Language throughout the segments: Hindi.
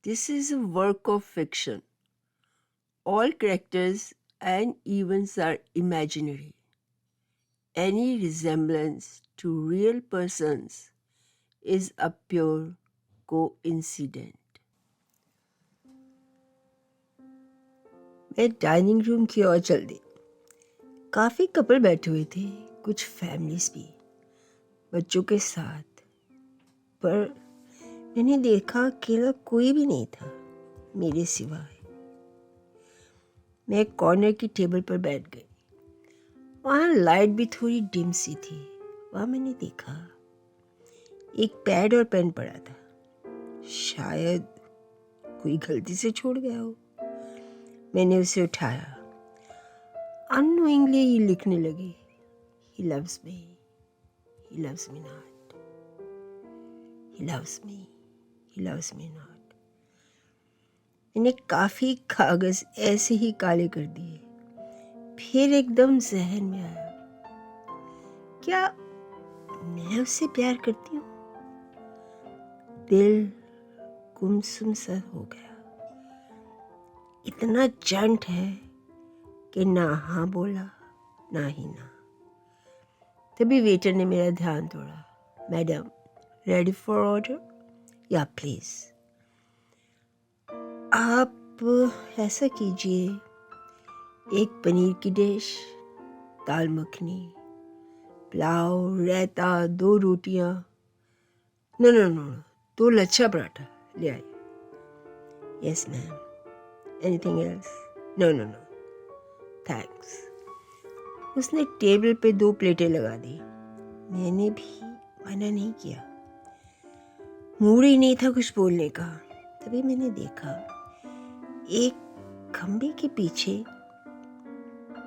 This is a work of fiction. All characters and events are imaginary. Any resemblance to real persons is a pure coincidence. मैं डाइनिंग रूम की ओर चल दी। काफ़ी कपल बैठे हुए थे, कुछ फैमिलीज भी, बच्चों के साथ। पर मैंने देखा अकेला कोई भी नहीं था मेरे सिवाय। मैं कॉर्नर की टेबल पर बैठ गई। वहाँ लाइट भी थोड़ी डिम सी थी। वहाँ मैंने देखा एक पैड और पेन पड़ा था। शायद कोई गलती से छोड़ गया हो। मैंने उसे उठाया। अननोइंगली ही लिखने लगी, He loves me, he loves me not, he loves me, he loves me not. मैंने काफ़ी कागज़ ऐसे ही काले कर दिए। फिर एकदम जहन में आया, क्या मैं उससे प्यार करती हूँ? दिल गुमसुम सा हो गया। इतना जंट है कि ना हाँ बोला ना ही ना। तभी वेटर ने मेरा ध्यान तोड़ा। Madam, ready for order? या प्लीज़। आप ऐसा कीजिए, एक पनीर की डिश, दाल मखनी, पुलाव, रायता, 2 रोटियां। No no no, 2 lachha paratha ले आइए। Yes ma'am. Anything else? No no no, thanks. उसने टेबल पे 2 प्लेटें लगा दी। मैंने भी मना नहीं किया। मूड ही नहीं था कुछ बोलने का। तभी मैंने देखा एक खंबे के पीछे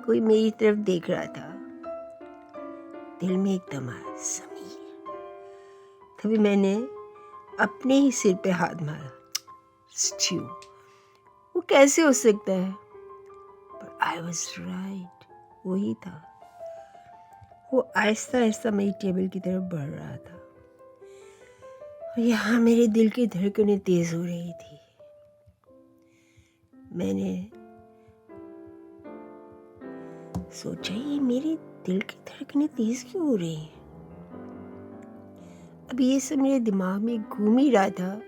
कोई मेरी तरफ देख रहा था। दिल में एकदम आया, समीर। तभी मैंने अपने ही सिर पे हाथ मारा। स्ट्यू, वो कैसे हो सकता है? पर आई वॉज राइट, वही था। वो आहिस्ता आहिस्ता मेरी टेबल की तरफ बढ़ रहा था और यहाँ मेरे दिल की धड़कनें तेज हो रही थी। मैंने सोचा, ये मेरे दिल की धड़कनें तेज क्यों हो रही हैं? अब ये सब मेरे दिमाग में घूम ही रहा था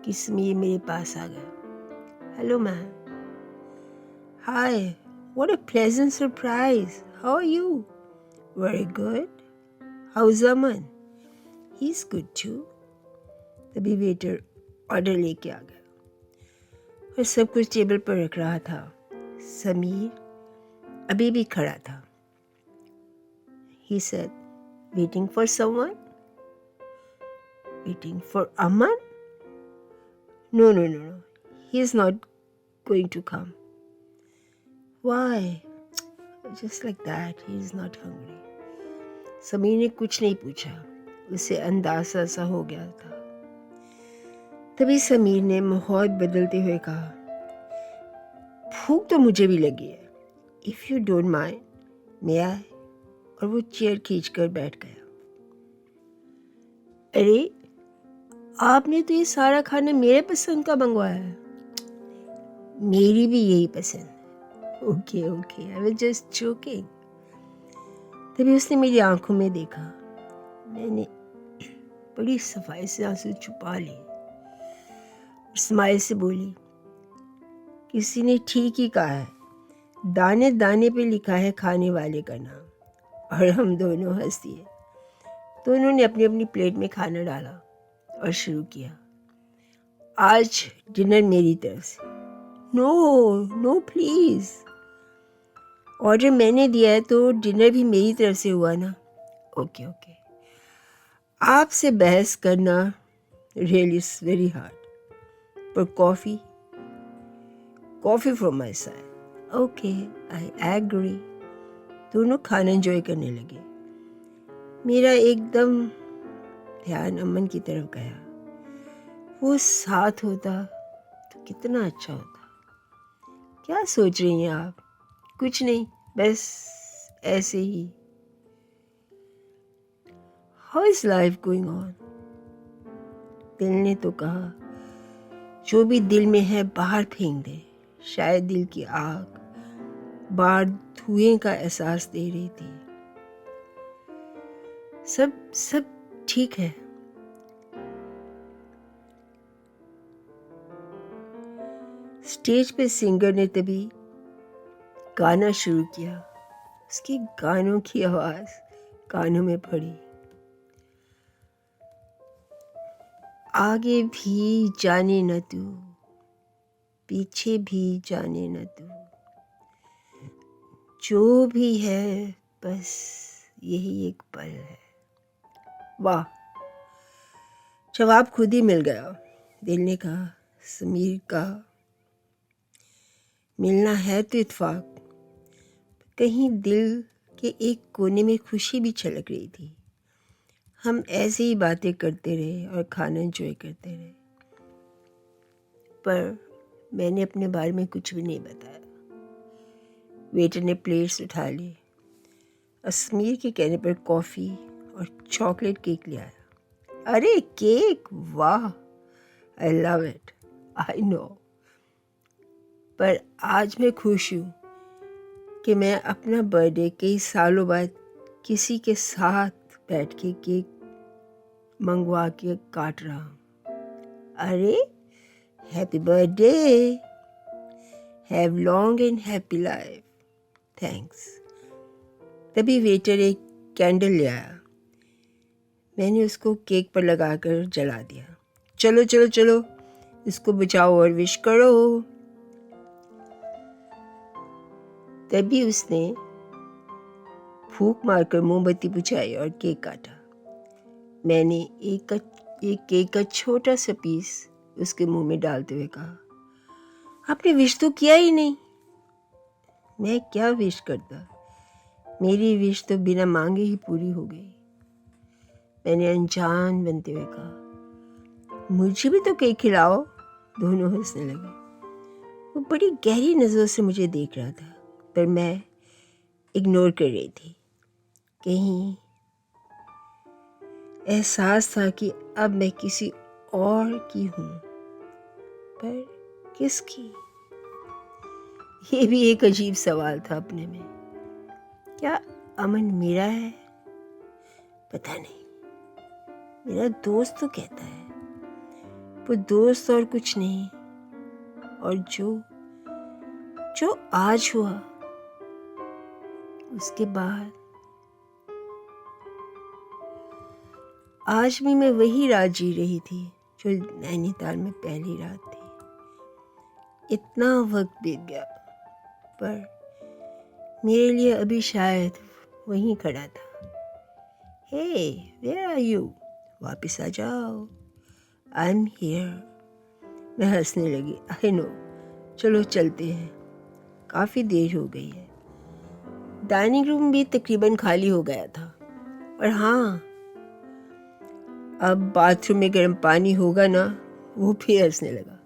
कि समीर मेरे पास आ गया। Hello ma'am. Hi, what a pleasant surprise. How are you? Very good. How is Aman? He is good too. तभी वेटर ऑर्डर लेके आ गया और सब कुछ टेबल पर रख रहा था। समीर अभी भी खड़ा था। He said, waiting for someone? Waiting for Aman? No, no, no, no. He is not going to come. Why? Just like that, he is not hungry. Sameer ने कुछ नहीं पूछा। उसे अंदाजा सा हो गया था। तभी समीर ने माहौल बदलते हुए कहा, भूख तो मुझे भी लगी है। If you don't mind, may I? और वो चेयर खींचकर बैठ गया। अरे, आपने तो ये सारा खाना मेरे पसंद का मंगवाया है। मेरी भी यही पसंद। Okay okay, I was just joking. तभी उसने मेरी आंखों में देखा। मैंने बड़ी सफाई से आंसू छुपा लिए और स्माइल से बोली, किसी ने ठीक ही कहा है, दाने दाने पे लिखा है खाने वाले का नाम। और हम दोनों हंस दिए। दोनों ने अपनी अपनी प्लेट में खाना डाला और शुरू किया। आज डिनर मेरी तरफ से। नो नो प्लीज़, ऑर्डर मैंने दिया है तो डिनर भी मेरी तरफ से हुआ ना। ओके ओके, आपसे बहस करना रियली इज वेरी हार्ड, पर coffee from my side. Okay, I agree. दोनों खाना एंजॉय करने लगे। मेरा एकदम ध्यान अमन की तरफ गया। वो साथ होता तो कितना अच्छा होता। क्या सोच रही हैं आप? कुछ नहीं, बस ऐसे ही। How is life going on? दिल ने तो कहा, जो भी दिल में है बाहर फेंक दे। शायद दिल की आग बाहर धुएं का एहसास दे रही थी। सब सब ठीक है। स्टेज पे सिंगर ने तभी गाना शुरू किया। उसके गानों की आवाज कानों में पड़ी। आगे भी जाने न तू, पीछे भी जाने न तू, जो भी है बस यही एक पल है। वाह, जवाब खुद ही मिल गया। दिल ने कहा, समीर का मिलना है तो इत्तेफाक। कहीं दिल के एक कोने में खुशी भी छलक रही थी। हम ऐसे ही बातें करते रहे और खाना एंजॉय करते रहे, पर मैंने अपने बारे में कुछ भी नहीं बताया। वेटर ने प्लेट्स उठा ली। असमीर के कहने पर कॉफ़ी और चॉकलेट केक ले आया। अरे केक, वाह, I love it, I know. पर आज मैं खुश हूँ कि मैं अपना बर्थडे कई सालों बाद किसी के साथ बैठ के केक मंगवा के काट रहा हूँ। अरे happy birthday, have long and happy life, thanks. तभी वेटर एक कैंडल ले आया। मैंने उसको केक पर लगाकर जला दिया। चलो चलो चलो, इसको बुझाओ और विश करो। तभी उसने फूंक मारकर मोमबत्ती बुझाई और केक काटा। मैंने एक केक का छोटा सा पीस उसके मुंह में डालते हुए कहा, आपने विश तो किया ही नहीं। मैं क्या विश करता, मेरी विश तो बिना मांगे ही पूरी हो गई। मैंने अनजान बनते हुए कहा, मुझे भी तो केक खिलाओ। दोनों हंसने लगे। वो बड़ी गहरी नज़रों से मुझे देख रहा था, पर मैं इग्नोर कर रही थी। कहीं एहसास था कि अब मैं किसी और की हूँ, पर किसकी? ये भी एक अजीब सवाल था अपने में। क्या अमन मेरा है? पता नहीं। मेरा दोस्त तो कहता है, वो दोस्त और कुछ नहीं। और जो आज हुआ, उसके बाद आज भी मैं वही रात जी रही थी जो नैनीताल में पहली रात थी। इतना वक्त बीत गया, पर मेरे लिए अभी शायद वहीं खड़ा था। हे, वेयर आर यू? वापस आ जाओ। I am here. मैं हंसने लगी। आई नो, चलो चलते हैं, काफ़ी देर हो गई है। डाइनिंग रूम भी तकरीबन खाली हो गया था। और हाँ, अब बाथरूम में गर्म पानी होगा ना। वो भी हंसने लगा।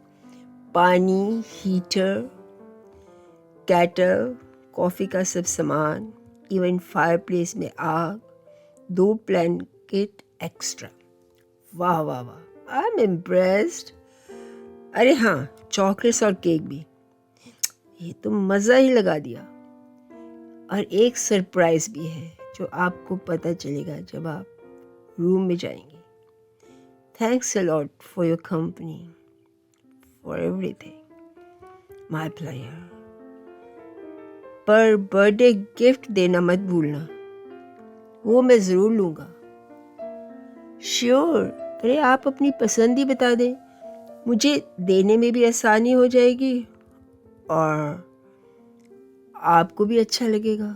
पानी, हीटर, कैटल, कॉफ़ी का सब सामान, इवन फायरप्लेस में आग, 2 ब्लैंकेट एक्स्ट्रा। वाह वाह वाह, आई एम इम्प्रेस्ड। अरे हाँ, चॉकलेट्स और केक भी। ये तो मज़ा ही लगा दिया। और एक सरप्राइज़ भी है जो आपको पता चलेगा जब आप रूम में जाएंगे। Thanks a lot for your company, for everything, my player. पर बर्थडे गिफ्ट देना मत भूलना, वो मैं ज़रूर लूँगा। श्योर। अरे आप अपनी पसंद ही बता दें, मुझे देने में भी आसानी हो जाएगी और आपको भी अच्छा लगेगा।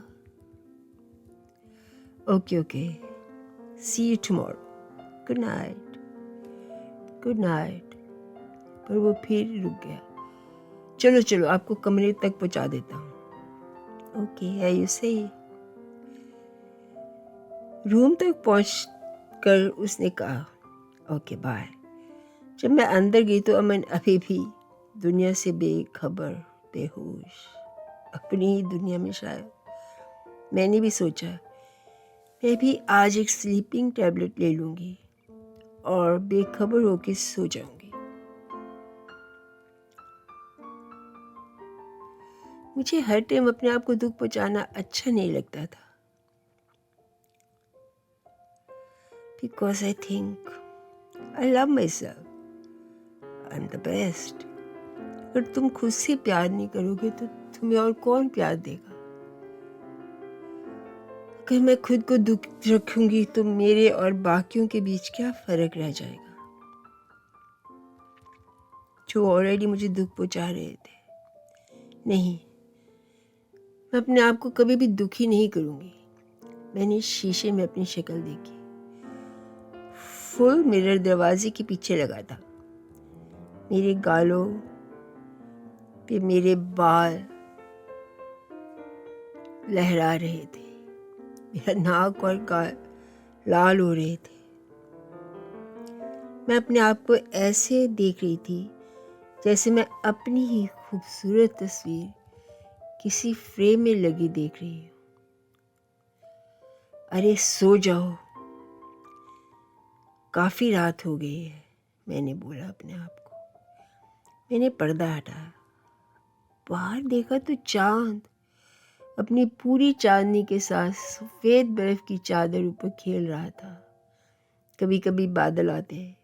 Okay okay, see you tomorrow. Good night, good night. पर वो फिर रुक गया। चलो चलो, आपको कमरे तक पहुंचा देता हूँ। ओके, है यू से। रूम तक पहुंचकर उसने कहा, ओके बाय। जब मैं अंदर गई तो अमन अभी भी दुनिया से बेखबर, बेहोश, अपनी ही दुनिया में शायद। मैंने भी सोचा, मैं भी आज एक स्लीपिंग टैबलेट ले लूँगी और बेखबर होकर सो जाऊँगी। मुझे हर टाइम अपने आप को दुख पहुंचाना अच्छा नहीं लगता था, because I think I love my self, I am the best. अगर तुम खुद से प्यार नहीं करोगे तो तुम्हें और कौन प्यार देगा? अगर मैं खुद को दुख रखूंगी तो मेरे और बाकियों के बीच क्या फर्क रह जाएगा, जो ऑलरेडी मुझे दुख पहुंचा रहे थे? नहीं, मैं अपने आप को कभी भी दुखी नहीं करूंगी। मैंने शीशे में अपनी शक्ल देखी। फुल मिरर दरवाजे के पीछे लगा था। मेरे गालों पे मेरे बाल लहरा रहे थे, मेरा नाक और गाल लाल हो रहे थे। मैं अपने आप को ऐसे देख रही थी जैसे मैं अपनी ही खूबसूरत तस्वीर किसी फ्रेम में लगी देख रही हूँ। अरे सो जाओ, काफी रात हो गई है, मैंने बोला अपने आप को। मैंने पर्दा हटाया, बाहर देखा तो चांद अपनी पूरी चांदनी के साथ सफेद बर्फ की चादर ऊपर खेल रहा था। कभी कभी बादल आते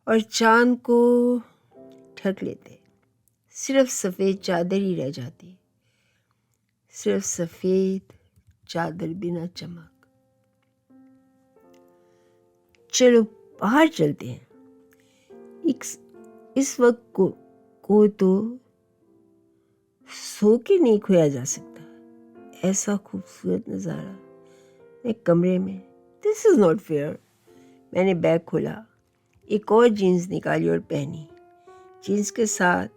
और चांद को ढक लेते, सिर्फ सफेद चादर ही रह जाती, सिर्फ सफेद चादर बिना चमक। चलो बाहर चलते हैं। इस वक्त को तो सो के नहीं खोया जा सकता। ऐसा खूबसूरत नज़ारा मैं कमरे में, दिस इज़ नॉट फेयर। मैंने बैग खोला, एक और जीन्स निकाली और पहनी। जीन्स के साथ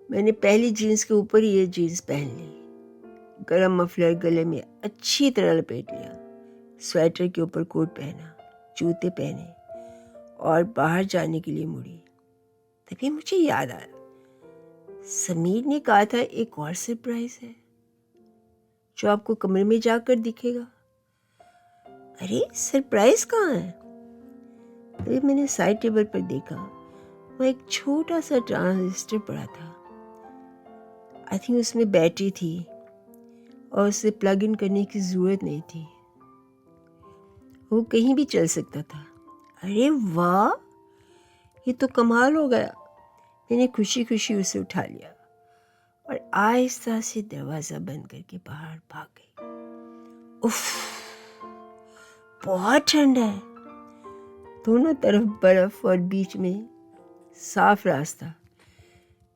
मैंने पहली जीन्स के ऊपर ही ये जीन्स पहन ली। गरम मफलर गले में अच्छी तरह लपेट लिया, स्वेटर के ऊपर कोट पहना, जूते पहने और बाहर जाने के लिए मुड़ी। तभी मुझे याद आया, समीर ने कहा था एक और सरप्राइज है जो आपको कमरे में जाकर दिखेगा। अरे सरप्राइज कहाँ है? तभी मैंने साइड टेबल पर देखा, वहाँ एक छोटा सा ट्रांजिस्टर पड़ा था। आई थिंक उसमें बैटरी थी और उसे प्लग इन करने की जरूरत नहीं थी, वो कहीं भी चल सकता था। अरे वाह, ये तो कमाल हो गया। मैंने खुशी खुशी उसे उठा लिया और आहिस्ता से दरवाज़ा बंद करके बाहर भाग गई। उफ, बहुत ठंड है। दोनों तरफ बर्फ और बीच में साफ रास्ता।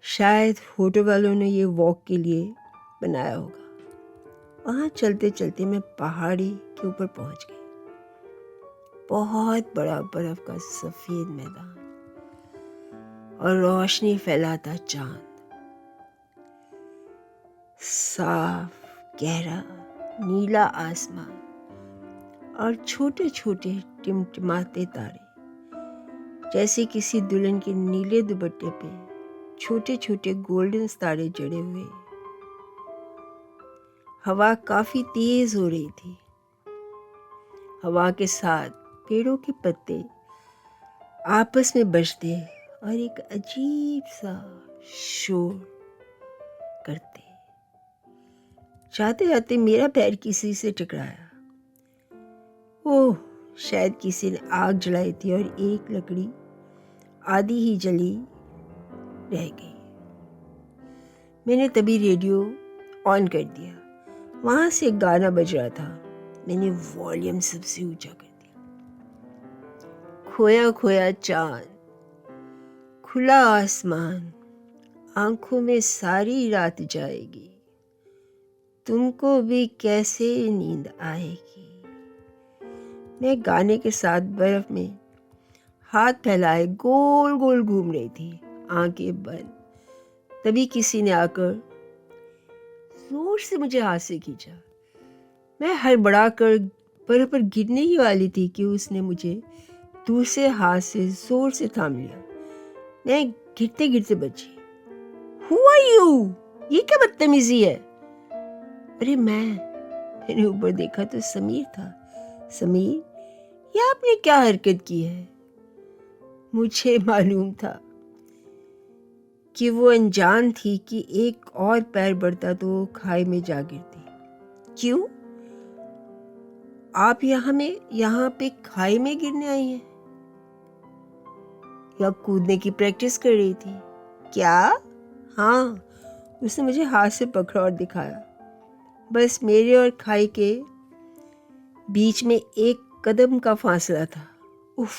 शायद होटल वालों ने ये वॉक के लिए बनाया होगा। वहाँ चलते चलते मैं पहाड़ी के ऊपर पहुँच गई। बहुत बड़ा बर्फ का सफ़ेद मैदान और रोशनी फैलाता चांद, साफ गहरा नीला आसमान और छोटे छोटे टिमटिमाते तारे, जैसे किसी दुल्हन के नीले दुपट्टे पे छोटे छोटे गोल्डन तारे जड़े हुए। हवा काफी तेज हो रही थी। हवा के साथ पेड़ों के पत्ते आपस में बजते और एक अजीब सा शोर करते। जाते जाते मेरा पैर किसी से टकराया। ओह, शायद किसी ने आग जलाई थी और एक लकड़ी आधी ही जली रह गई। मैंने तभी रेडियो ऑन कर दिया। वहां से एक गाना बज रहा था। मैंने वॉल्यूम सबसे ऊंचा कर दिया। खोया खोया चांद, खुला आसमान, आंखों में सारी रात जाएगी, तुमको भी कैसे नींद आएगी। मैं गाने के साथ बर्फ में हाथ फैलाए गोल गोल घूम रही थी, आंखें बंद। तभी किसी ने आकर जोर से मुझे हाथ से खींचा। मैं हड़बड़ाकर बर्फ पर गिरने ही वाली थी कि उसने मुझे दूसरे हाथ से जोर से थाम लिया। मैं गिरते गिरते बची। Who are you? ये क्या बदतमीजी है? अरे मैंने ऊपर देखा तो समीर था। समीर, ये आपने क्या हरकत की है? मुझे मालूम था कि वो अनजान थी कि एक और पैर बढ़ता तो वो खाई में जा गिरती। क्यों? आप यहाँ पे खाई में गिरने आई हैं? या कूदने की प्रैक्टिस कर रही थी? क्या? हाँ, उसने मुझे हाथ से पकड़ा और दिखाया। बस मेरे और खाई के बीच में एक कदम का फासला था। उफ,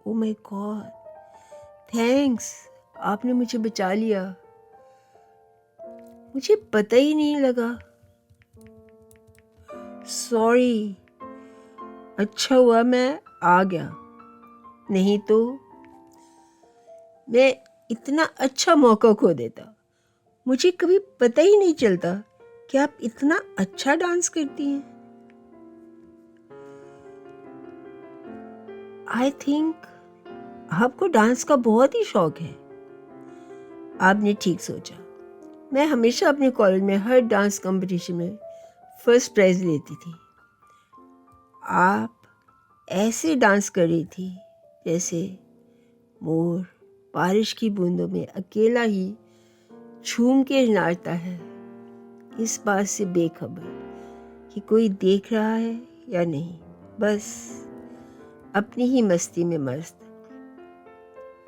ओ माय गॉड, थैंक्स, आपने मुझे बचा लिया। मुझे पता ही नहीं लगा। सॉरी, अच्छा हुआ मैं आ गया, नहीं तो मैं इतना अच्छा मौका खो देता। मुझे कभी पता ही नहीं चलता कि आप इतना अच्छा डांस करती हैं। आई थिंक आपको डांस का बहुत ही शौक है। आपने ठीक सोचा। मैं हमेशा अपने कॉलेज में हर डांस कंपटीशन में फर्स्ट प्राइज लेती थी। आप ऐसे डांस कर रही थी जैसे मोर बारिश की बूंदों में अकेला ही झूम के नाचता है, इस बात से बेखबर कि कोई देख रहा है या नहीं, बस अपनी ही मस्ती में मस्त।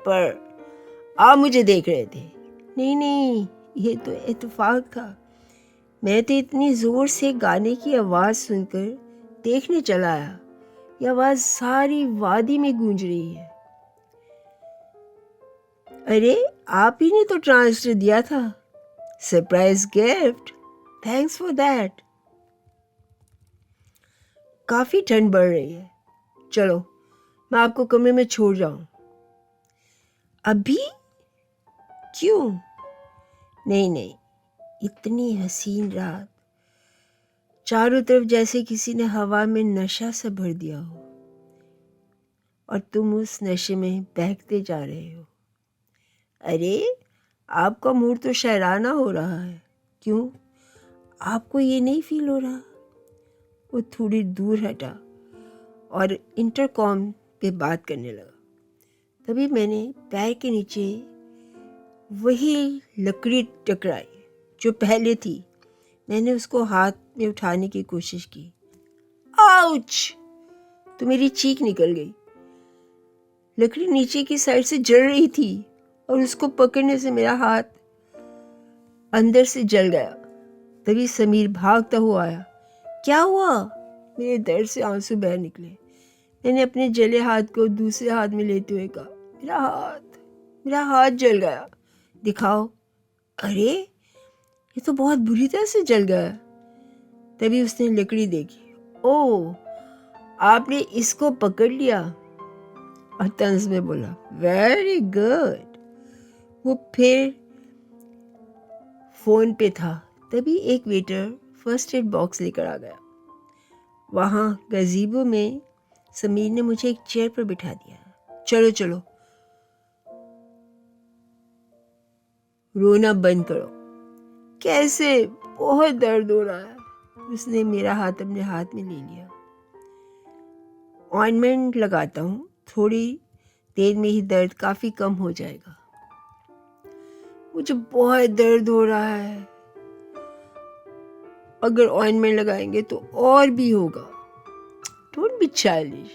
पर आप मुझे देख रहे थे। नहीं, ये तो इत्तेफाक था। मैं तो इतनी जोर से गाने की आवाज़ सुनकर देखने चला आया। ये आवाज़ सारी वादी में गूंज रही है। अरे, आप ही ने तो ट्रांसलेटर दिया था। Surprise gift, thanks for that. काफ़ी ठंड बढ़ रही है, चलो मैं आपको कमरे में छोड़ जाऊं। अभी? क्यों? नहीं, इतनी हसीन रात, चारों तरफ जैसे किसी ने हवा में नशा सा भर दिया हो और तुम उस नशे में बहकते जा रहे हो। अरे, आपका मूड तो शायराना हो रहा है। क्यों? आपको ये नहीं फील हो रहा? वो थोड़ी दूर हटा और इंटरकॉम पे बात करने लगा। तभी मैंने पैर के नीचे वही लकड़ी टकराई जो पहले थी। मैंने उसको हाथ में उठाने की कोशिश की। आउच! तो मेरी चीख निकल गई। लकड़ी नीचे की साइड से जल रही थी और उसको पकड़ने से मेरा हाथ अंदर से जल गया। तभी समीर भागता हुआ आया। क्या हुआ? मेरे दर्द से आंसू बह निकले। मैंने अपने जले हाथ को दूसरे हाथ में लेते हुए कहा, मेरा हाथ जल गया, दिखाओ। अरे, ये तो बहुत बुरी तरह से जल गया। तभी उसने लकड़ी देखी। ओह, आपने इसको पकड़ लिया? और तंज में बोला, वेरी गुड। वो फिर फोन पे था। तभी एक वेटर फर्स्ट एड बॉक्स लेकर आ गया। वहाँ गजीबो में समीर ने मुझे एक चेयर पर बिठा दिया। चलो, रोना बंद करो। कैसे? बहुत दर्द हो रहा है। उसने मेरा हाथ अपने हाथ में ले लिया। ऑइंटमेंट लगाता हूँ, थोड़ी देर में ही दर्द काफ़ी कम हो जाएगा। मुझे बहुत दर्द हो रहा है। अगर ऑइंटमेंट लगाएंगे तो और भी होगा। Don't be childish.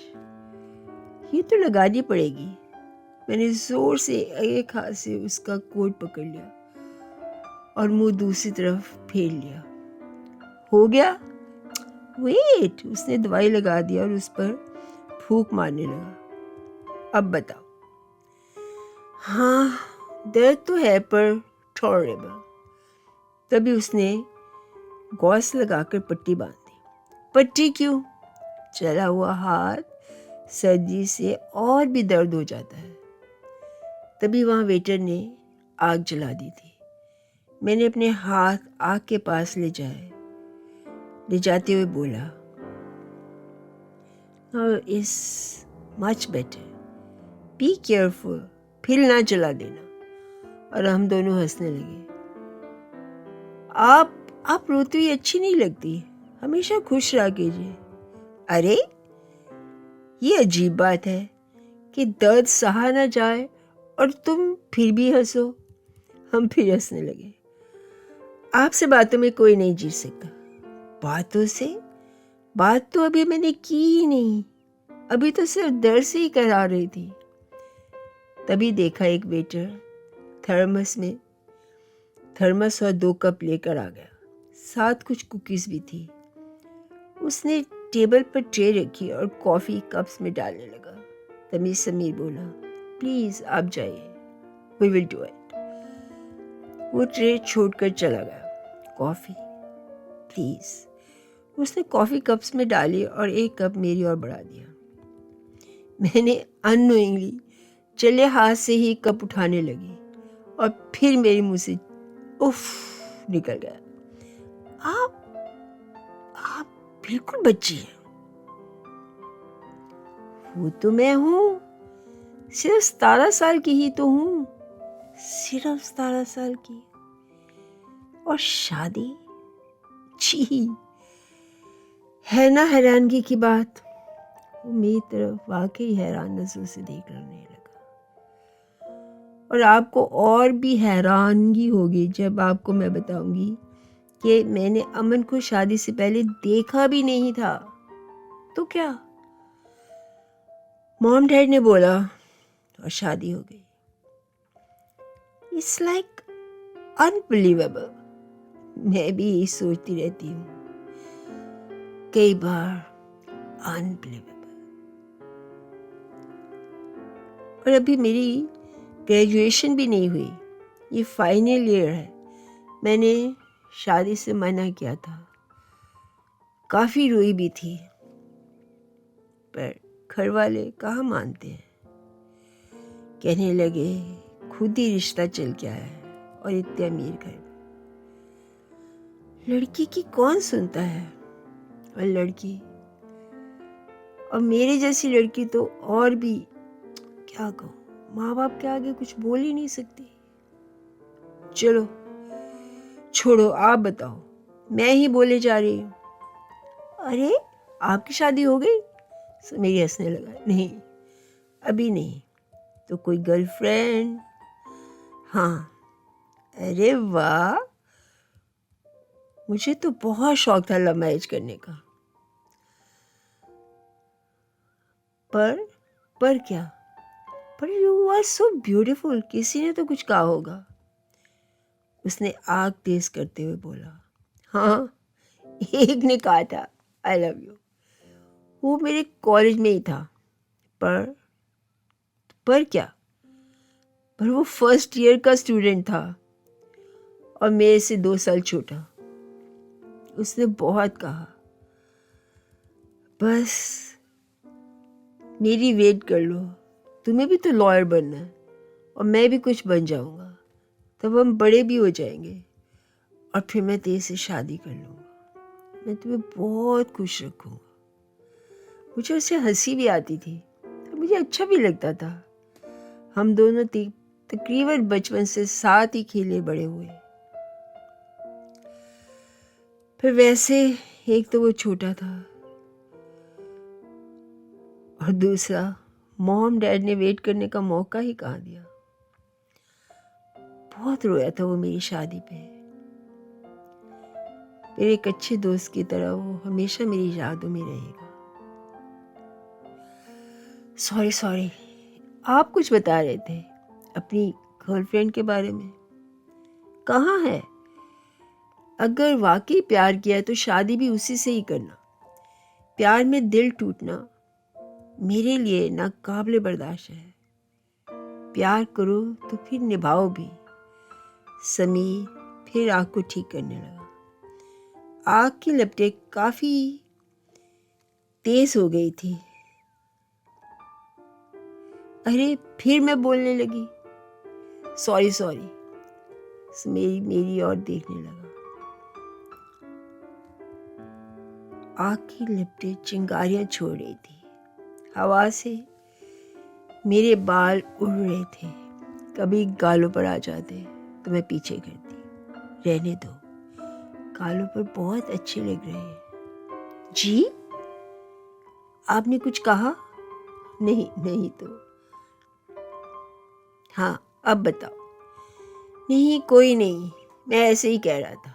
ये तो लगानी पड़ेगी। मैंने जोर से एक हाथ से उसका कोट पकड़ लिया और मुंह दूसरी तरफ फेर लिया। हो गया? वेट, उसने दवाई लगा दिया और उस पर फूंक मारने लगा। अब बताओ। हाँ, दर्द तो है पर टॉलरेबल। तभी उसने गॉस लगाकर पट्टी बांध दी। पट्टी क्यों? चला हुआ हाथ सर्दी से और भी दर्द हो जाता है। तभी वहाँ वेटर ने आग जला दी थी। मैंने अपने हाथ आग के पास ले जाते हुए बोला, now is much better, be careful, फिर ना जला देना। और हम दोनों हंसने लगे। आप रोती हुई अच्छी नहीं लगती, हमेशा खुश रहा कीजिए। अरे, ये अजीब बात है कि दर्द सहा ना जाए और तुम फिर भी हंसो। हम फिर हंसने लगे। आपसे बातों में कोई नहीं जीत सकता। बातों से? बात तो अभी मैंने की ही नहीं, अभी तो सिर्फ दर्द से ही करा रही थी। तभी देखा एक वेटर थर्मस और 2 कप लेकर आ गया, साथ कुछ कुकीज भी थी। उसने टेबल पर ट्रे रखी और कॉफ़ी कप्स में डालने लगा। तभी समीर बोला, प्लीज़ आप जाइए, वी विल डू इट। वो ट्रे छोड़कर चला गया। Coffee please. उसने कॉफ़ी कप्स में डाली और 1 कप मेरी ओर बढ़ा दिया। मैंने अननोइंगली चले हाथ से ही कप उठाने लगी और फिर मेरे मुंह से उफ निकल गया। आप बिल्कुल बच्ची हैं। वो तो मैं हूँ, सिर्फ 17 साल की ही तो हूँ, सिर्फ 17 साल की। और शादी? छी, है ना हैरानगी की बात। वो मेरी तरफ वाकई हैरान नजरों से देख करने लगा। और आपको और भी हैरानगी होगी जब आपको मैं बताऊंगी कि मैंने अमन को शादी से पहले देखा भी नहीं था। तो क्या? मॉम डैड ने बोला और शादी हो गई। It's like unbelievable. मैं भी यही सोचती रहती हूँ कई बार, अनबिलीवेबल। और अभी मेरी ग्रेजुएशन भी नहीं हुई, ये फाइनल ईयर है। मैंने शादी से मना किया था, काफ़ी रोई भी थी, पर घर वाले कहाँ मानते हैं। कहने लगे खुद ही रिश्ता चल के आया है और इतने अमीर घर में। लड़की की कौन सुनता है, और लड़की, और मेरे जैसी लड़की तो और भी क्या कहूँ, माँ बाप के आगे कुछ बोल ही नहीं सकती। चलो छोड़ो, आप बताओ, मैं ही बोले जा रही हूँ। अरे आपकी शादी हो गई? मेरी हंसने लगा। नहीं, अभी नहीं। तो कोई गर्लफ्रेंड? हाँ। अरे वाह, मुझे तो बहुत शौक था लव मैरिज करने का। पर क्या? पर यू आर सो ब्यूटीफुल, किसी ने तो कुछ कहा होगा। उसने आग तेज करते हुए बोला। हाँ, एक ने कहा था आई लव यू। वो मेरे कॉलेज में ही था। पर क्या? पर वो फर्स्ट ईयर का स्टूडेंट था और मेरे से 2 साल छोटा। उसने बहुत कहा, बस मेरी वेट कर लो, तुम्हें भी तो लॉयर बनना है और मैं भी कुछ बन जाऊंगा, तब हम बड़े भी हो जाएंगे और फिर मैं तेरे से शादी कर लूँगा। मैं तुम्हें बहुत खुश रखूँगा। मुझे उससे हंसी भी आती थी और मुझे अच्छा भी लगता था। हम दोनों तकरीबन बचपन से साथ ही खेले बड़े हुए। फिर वैसे एक तो वो छोटा था और दूसरा मॉम डैड ने वेट करने का मौका ही कहाँ दिया। बहुत रोया था वो मेरी शादी पे। मेरे एक अच्छे दोस्त की तरह वो हमेशा मेरी यादों में रहेगा। सॉरी, आप कुछ बता रहे थे अपनी गर्लफ्रेंड के बारे में। कहाँ है? अगर वाकई प्यार किया है तो शादी भी उसी से ही करना। प्यार में दिल टूटना मेरे लिए नाकाबिले बर्दाश्त है। प्यार करो तो फिर निभाओ भी। समीर फिर आग को ठीक करने लगा। आग की लपटें काफी तेज हो गई थी। अरे फिर मैं बोलने लगी, सॉरी। समीर मेरी ओर देखने लगा। आग की लपटें चिंगारियां छोड़ रही थी। हवा से मेरे बाल उड़ रहे थे, कभी गालों पर आ जाते तो मैं पीछे करती, रहने दो, गालों पर बहुत अच्छे लग रहे हैं। जी, आपने कुछ कहा? नहीं तो। हाँ, अब बताओ। नहीं, कोई नहीं, मैं ऐसे ही कह रहा था।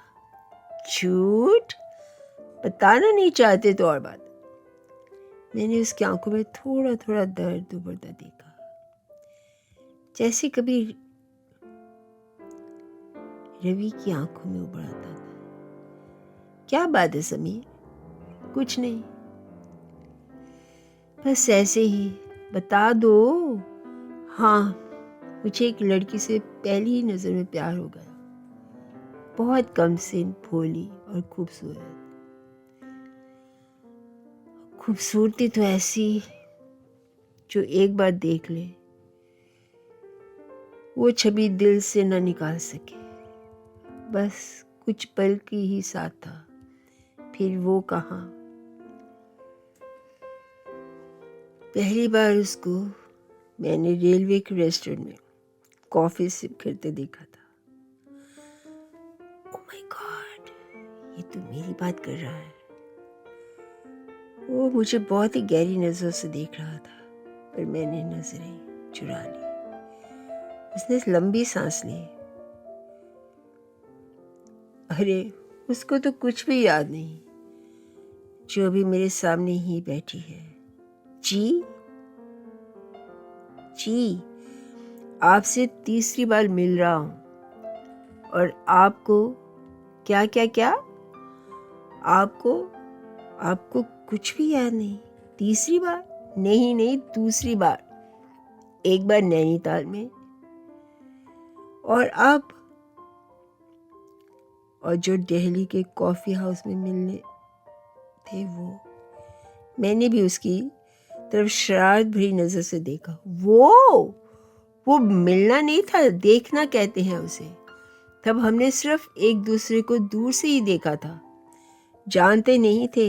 झूठ? बताना नहीं चाहते तो और बात। मैंने उसकी आंखों में थोड़ा थोड़ा दर्द उभरता देखा, जैसे कभी रवि की आंखों में उभर आता था। क्या बात है समीर? कुछ नहीं, बस ऐसे ही, बता दो। हाँ, मुझे एक लड़की से पहली ही नज़र में प्यार हो गया। बहुत कम सिन, भोली और खूबसूरत। खूबसूरती तो ऐसी जो एक बार देख ले वो छवि दिल से न निकाल सके। बस कुछ पल की ही साथ था, फिर वो कहाँ। पहली बार उसको मैंने रेलवे के रेस्टोरेंट में कॉफ़ी सिप करते देखा था। ओह माय गॉड, ये तो मेरी बात कर रहा है। वो मुझे बहुत ही गहरी नज़रों से देख रहा था, पर मैंने नजरें चुरा ली। उसने लंबी सांस ली। अरे, उसको तो कुछ भी याद नहीं, जो अभी मेरे सामने ही बैठी है। जी, आपसे तीसरी बार मिल रहा हूं और आपको क्या क्या क्या? आपको कुछ भी याद नहीं? तीसरी बार? नहीं, दूसरी बार। एक बार नैनीताल में और अब, और जो दिल्ली के कॉफ़ी हाउस में मिलने थे वो। मैंने भी उसकी तरफ शरारत भरी नज़र से देखा। वो मिलना नहीं था, देखना कहते हैं उसे। तब हमने सिर्फ एक दूसरे को दूर से ही देखा था, जानते नहीं थे।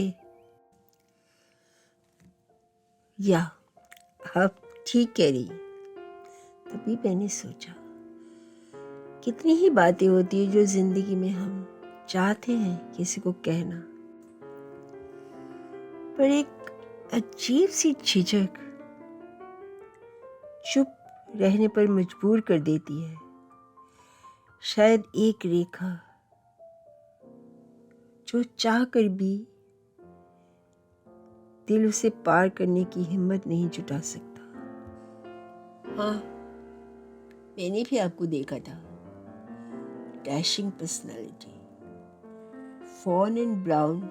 या आप ठीक कह रही। तभी मैंने सोचा, कितनी ही बातें होती है जो जिंदगी में हम चाहते हैं किसी को कहना, पर एक अजीब सी झिझक चुप रहने पर मजबूर कर देती है। शायद एक रेखा जो चाह कर भी दिल उसे पार करने की हिम्मत नहीं जुटा सकता। हाँ, मैंने भी आपको देखा था। Dashing personality, fawn and brown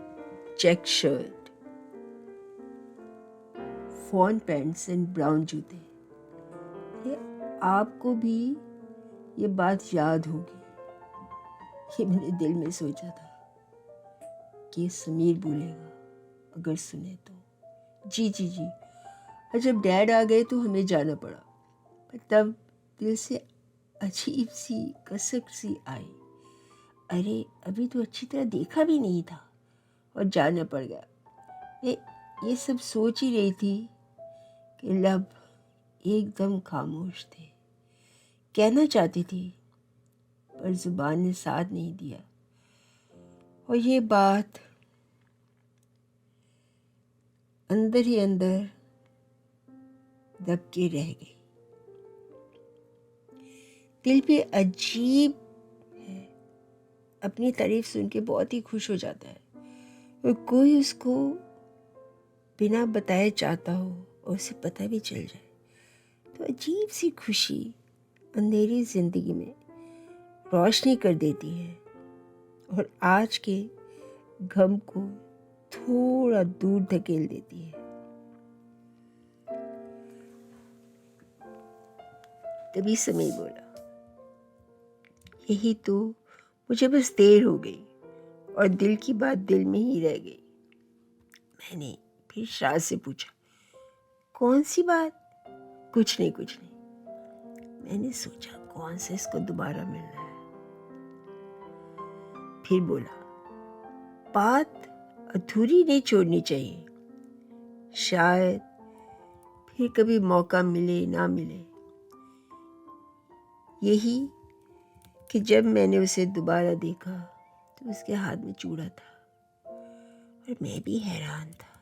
check shirt, fawn pants and brown जूते। आपको भी ये बात याद होगी। ये मैंने दिल में सोचा था कि समीर बोलेगा अगर सुने तो। जी। और जब डैड आ गए तो हमें जाना पड़ा, पर तब दिल से अजीब सी कसक सी आई। अरे, अभी तो अच्छी तरह देखा भी नहीं था और जाना पड़ गया। ये सब सोच ही रही थी कि लब एकदम खामोश थे। कहना चाहती थी पर जुबान ने साथ नहीं दिया, और ये बात अंदर ही अंदर दब के रह गई। दिल पे अजीब है, अपनी तारीफ सुन के बहुत ही खुश हो जाता है, और कोई उसको बिना बताए चाहता हो और उसे पता भी चल जाए तो अजीब सी खुशी अंधेरी जिंदगी में रोशनी कर देती है और आज के गम को थोड़ा दूर धकेल देती है। तभी समीर बोला, यही तो, मुझे बस देर हो गई और दिल की बात दिल में ही रह गई। मैंने फिर शाह से पूछा, कौन सी बात? कुछ नहीं। मैंने सोचा कौन से इसको दोबारा मिलना है। फिर बोला, बात अधूरी नहीं छोड़नी चाहिए, शायद फिर कभी मौका मिले ना मिले। यही कि जब मैंने उसे दोबारा देखा तो उसके हाथ में चूड़ा था और मैं भी हैरान था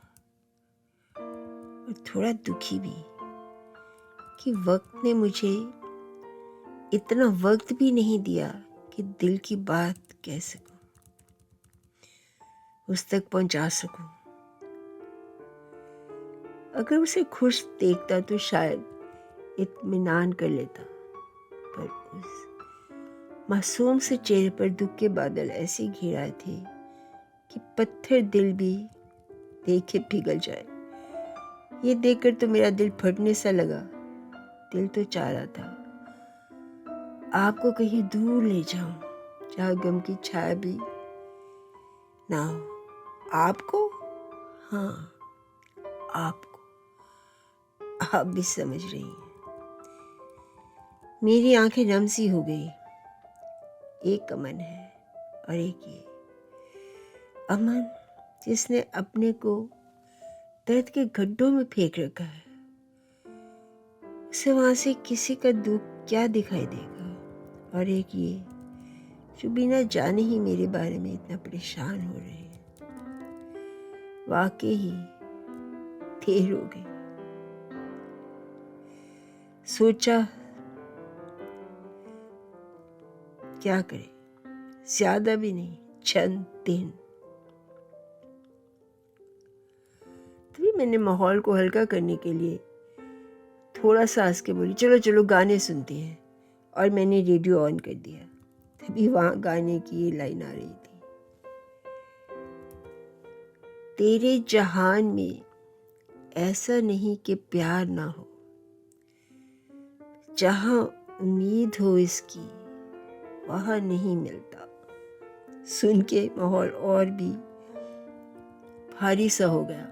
और थोड़ा दुखी भी कि वक्त ने मुझे इतना वक्त भी नहीं दिया कि दिल की बात कह सकूं, उस तक पहुंचा सकूं। अगर उसे खुश देखता तो शायद इत्मीनान कर लेता, पर उस मासूम से चेहरे पर दुख के बादल ऐसे घिराए थे कि पत्थर दिल भी देखे पिघल जाए। ये देखकर तो मेरा दिल फटने सा लगा। दिल तो चाह रहा था आपको कहीं दूर ले जाऊं, जहाँ गम की छाया भी ना हो। आपको? हाँ, आपको। आप भी समझ रही हैं। मेरी आंखें नम सी हो गई। एक अमन है और एक ये अमन जिसने अपने को दर्द के गड्ढों में फेंक रखा है। उसे वहां से किसी का दुख क्या दिखाई देगा। और एक ये जो बिना जाने ही मेरे बारे में इतना परेशान हो रहे हैं। वाकई ही देर हो गई। सोचा क्या करे, ज्यादा भी नहीं, चंद दिन। तभी मैंने माहौल को हल्का करने के लिए थोड़ा सा हंस के बोली, चलो चलो गाने सुनते हैं। और मैंने रेडियो ऑन कर दिया। तभी वहां गाने की ये लाइन आ रही थी, तेरे जहान में ऐसा नहीं कि प्यार ना हो, जहां उम्मीद हो इसकी वहां नहीं मिलता। सुन के माहौल और भी भारी सा हो गया।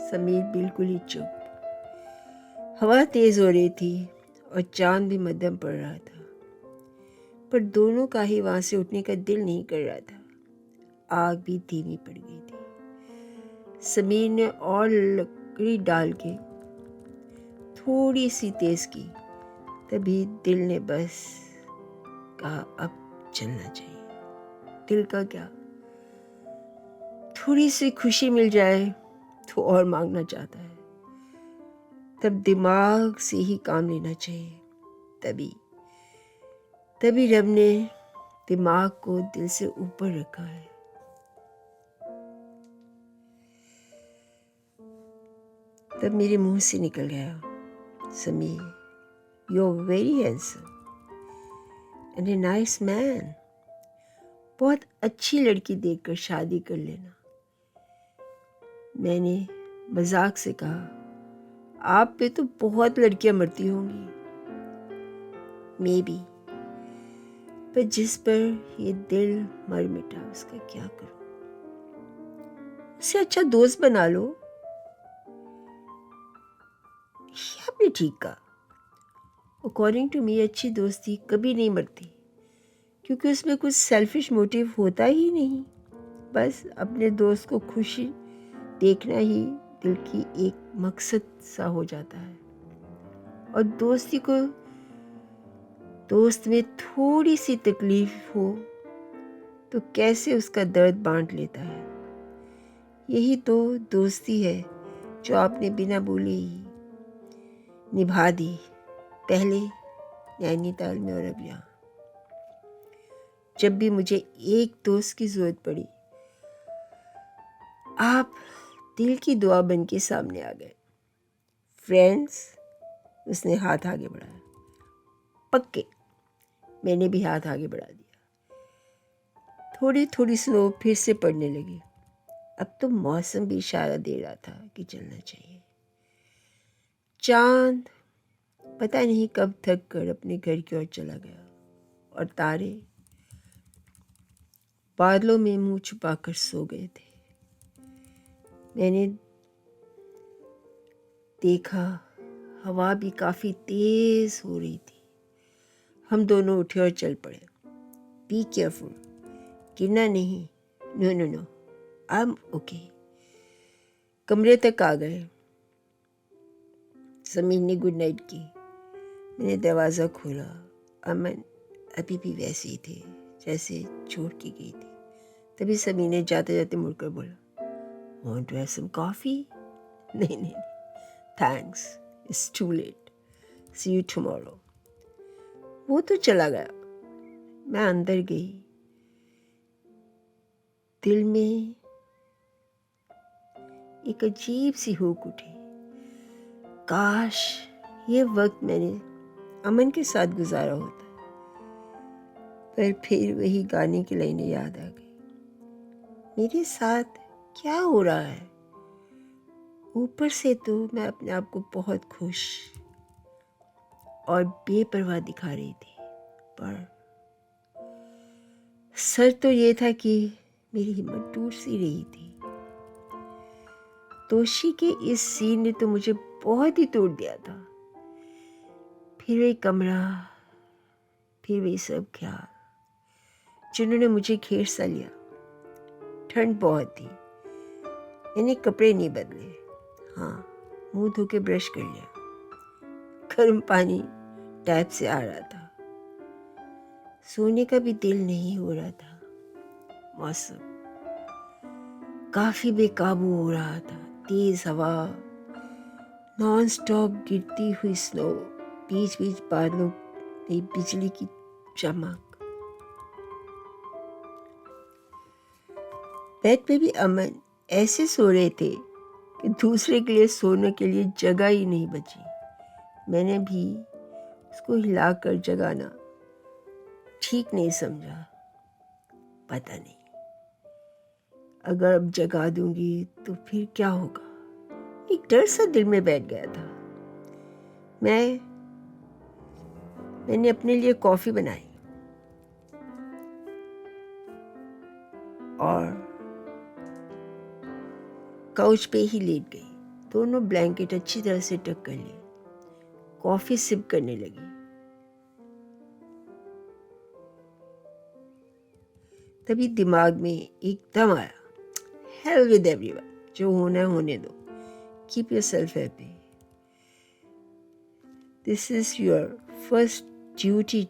समीर बिल्कुल ही चुप। हवा तेज हो रही थी और चांद भी मध्यम पड़ रहा था, पर दोनों का ही वहां से उठने का दिल नहीं कर रहा था। आग भी धीमी पड़ गई थी। समीर ने और लकड़ी डाल के थोड़ी सी तेज की। तभी दिल ने बस कहा, अब चलना चाहिए। दिल का क्या, थोड़ी सी खुशी मिल जाए तो और मांगना चाहता है। तब दिमाग से ही काम लेना चाहिए। तभी रब ने दिमाग को दिल से ऊपर रखा है। तब मेरे मुंह से निकल गया, Sameer, you are very handsome and a nice man. बहुत अच्छी लड़की देखकर शादी कर लेना। मैंने मजाक से कहा, आप पे तो बहुत लड़कियां मरती होंगी। मे बी, पर जिस पर ये दिल मर मिटा उसका क्या करूं। उससे अच्छा दोस्त बना लो। ये आपने ठीक कहा। अकॉर्डिंग टू मी अच्छी दोस्ती कभी नहीं मरती, क्योंकि उसमें कुछ सेल्फिश मोटिव होता ही नहीं। बस अपने दोस्त को खुशी देखना ही दिल की एक मकसद सा हो जाता है। और दोस्त में थोड़ी सी तकलीफ हो तो कैसे उसका दर्द बांट लेता है। यही तो दोस्ती है जो आपने बिना बोले ही निभा दी, पहले नैनीताल में और अब यहाँ। जब भी मुझे एक दोस्त की जरूरत पड़ी, आप दिल की दुआ बन के सामने आ गए। फ्रेंड्स, उसने हाथ आगे बढ़ाया। पक्के, मैंने भी हाथ आगे बढ़ा दिया। थोड़ी थोड़ी स्नो फिर से पड़ने लगी। अब तो मौसम भी इशारा दे रहा था कि चलना चाहिए। चांद पता नहीं कब थक कर अपने घर की ओर चला गया और तारे बादलों में मुंह छुपाकर सो गए थे। मैंने देखा हवा भी काफी तेज हो रही थी। हम दोनों उठे और चल पड़े। बी केयरफुल, गिरना नहीं। No no no, I am okay. कमरे तक आ गए। समीर ने गुड नाइट की। मैंने दरवाज़ा खोला। अमन अभी भी वैसे ही थे जैसे छोड़ के गई थी। तभी समीर ने जाते जाते मुड़कर बोला, Want to have some coffee? नहीं, thanks. It's too late. See you tomorrow. वो तो चला गया। मैं अंदर गई। दिल में एक अजीब सी हुक उठी। काश ये वक्त मैंने अमन के साथ गुजारा होता। पर फिर वही गाने की लाइनें याद आ गई। मेरे साथ क्या हो रहा है? ऊपर से तो मैं अपने आप को बहुत खुश और बेपरवाह दिखा रही थी, पर सच तो ये था कि मेरी हिम्मत टूट सी रही थी। तोशी के इस सीन ने तो मुझे बहुत ही तोड़ दिया था। फिर वही कमरा, फिर वही सब ख्याल जिन्होंने मुझे घेर सा लिया। ठंड बहुत थी। मैंने कपड़े नहीं बदले। हाँ, मुंह धो के ब्रश कर लिया। गर्म पानी टैप से आ रहा था। सोने का भी दिल नहीं हो रहा था। मौसम काफी बेकाबू हो रहा था। तेज हवा, नॉन स्टॉप गिरती हुई स्नो, बीच बीच बादलों में बिजली की चमक। बेड पे भी अमन ऐसे सो रहे थे कि दूसरे के लिए सोने के लिए जगह ही नहीं बची। मैंने भी उसको हिलाकर जगाना ठीक नहीं समझा। पता नहीं, अगर अब जगा दूंगी तो फिर क्या होगा? एक डर सा दिल में बैठ गया था। मैंने अपने लिए कॉफी बनाई और काउच पे ही लेट गई। दोनों ब्लैंकेट अच्छी तरह से टक कर लिए। कॉफी सिप करने लगी। तभी दिमाग में एकदम आया, हेल विद एवरीवन, जो होना है होने दो। Keep yourself happy. This is your first duty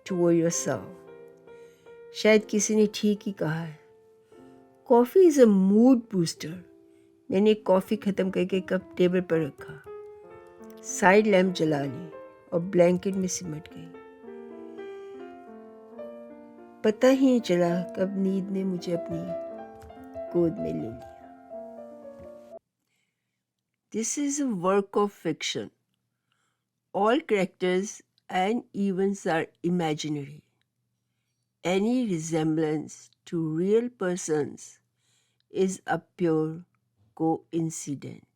toward yourself. शायद किसी ने ठीक ही कहा है। Coffee is a mood booster. मैंने कॉफ़ी ख़त्म करके कप टेबल पर रखा, साइड लैम्प जला ली और ब्लैंकेट में सिमट गई। पता ही नहीं चला कब नींद ने मुझे अपनी गोद में ले लिया। This is a work of fiction. All characters and events are imaginary. Any resemblance to real persons is a pure coincidence.